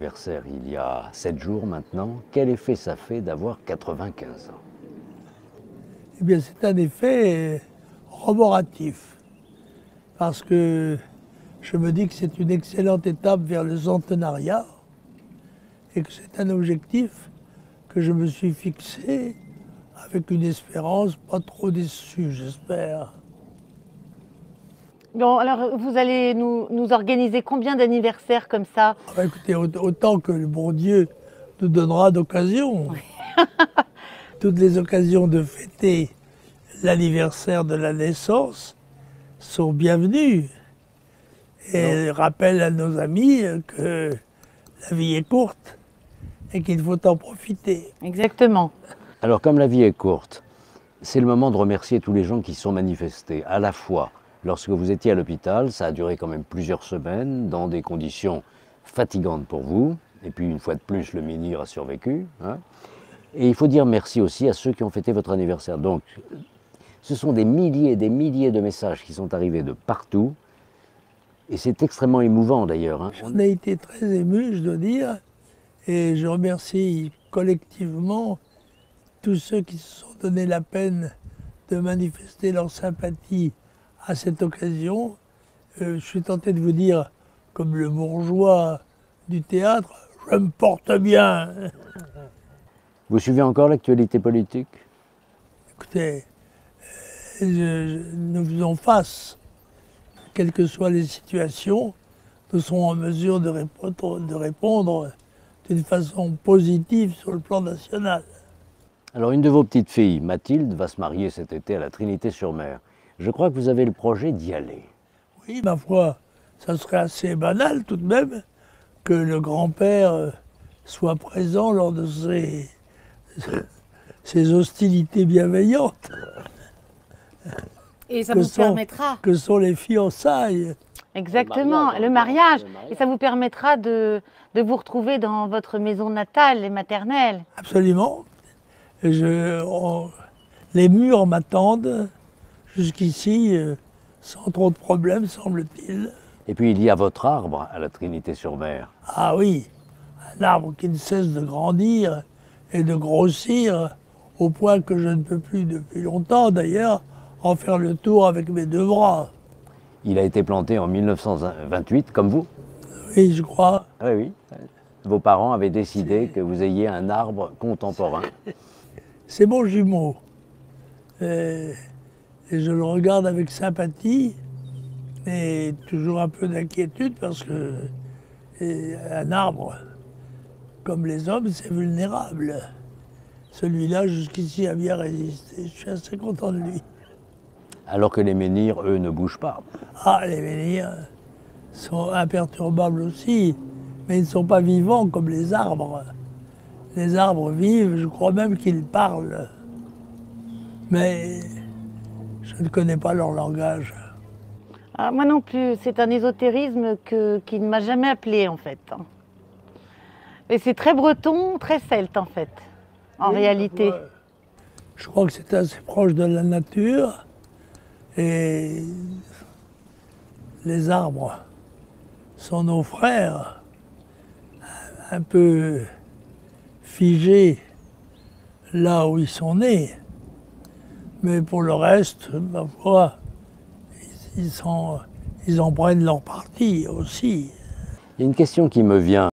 Anniversaire il y a 7 jours maintenant. Quel effet ça fait d'avoir 95 ans? Eh bien, c'est un effet roboratif, parce que je me dis que c'est une excellente étape vers le centenariat et que c'est un objectif que je me suis fixé avec une espérance pas trop déçue, j'espère. Bon, alors vous allez nous organiser combien d'anniversaires comme ça? Ah bah, écoutez, autant que le bon Dieu nous donnera d'occasions. Toutes les occasions de fêter l'anniversaire de la naissance sont bienvenues et rappellent à nos amis que la vie est courte et qu'il faut en profiter. Exactement. Alors comme la vie est courte, c'est le moment de remercier tous les gens qui se sont manifestés. À la fois, lorsque vous étiez à l'hôpital, ça a duré quand même plusieurs semaines, dans des conditions fatigantes pour vous. Et puis une fois de plus, le menhir a survécu. Hein. Et il faut dire merci aussi à ceux qui ont fêté votre anniversaire. Donc, ce sont des milliers et des milliers de messages qui sont arrivés de partout. Et c'est extrêmement émouvant d'ailleurs. Hein. On a été très émus, je dois dire, et je remercie collectivement tous ceux qui se sont donné la peine de manifester leur sympathie à cette occasion. Je suis tenté de vous dire, comme le bourgeois du théâtre, je me porte bien. Vous suivez encore l'actualité politique? Écoutez, nous faisons face, quelles que soient les situations, nous serons en mesure de répondre d'une façon positive sur le plan national. Alors une de vos petites filles, Mathilde, va se marier cet été à la Trinité-sur-Mer. Je crois que vous avez le projet d'y aller. Oui, ma foi, ça serait assez banal tout de même que le grand-père soit présent lors de ces hostilités bienveillantes Et ça vous permettra. que sont les fiançailles. Exactement, le mariage. Et ça vous permettra de vous retrouver dans votre maison natale et maternelle. Absolument. Les murs m'attendent jusqu'ici sans trop de problèmes, semble-t-il. Et puis il y a votre arbre à la Trinité-sur-Mer. Ah oui, un arbre qui ne cesse de grandir et de grossir au point que je ne peux plus depuis longtemps d'ailleurs en faire le tour avec mes deux bras. Il a été planté en 1928, comme vous? Oui, je crois. Oui, oui. Vos parents avaient décidé que vous ayez un arbre contemporain. C'est mon jumeau. Et je le regarde avec sympathie et toujours un peu d'inquiétude parce que un arbre, comme les hommes, c'est vulnérable. Celui-là, jusqu'ici, a bien résisté. Je suis assez content de lui. Alors que les menhirs, eux, ne bougent pas. Ah, les menhirs sont imperturbables aussi, mais ils ne sont pas vivants comme les arbres. Les arbres vivent, je crois même qu'ils parlent. Mais je ne connais pas leur langage. Ah, moi non plus, c'est un ésotérisme qui ne m'a jamais appelé en fait. Et c'est très breton, très celte en fait, en réalité. Je crois que c'est assez proche de la nature et les arbres sont nos frères, un peu figés là où ils sont nés. Mais pour le reste, ma foi, ils en prennent leur parti aussi. Il y a une question qui me vient.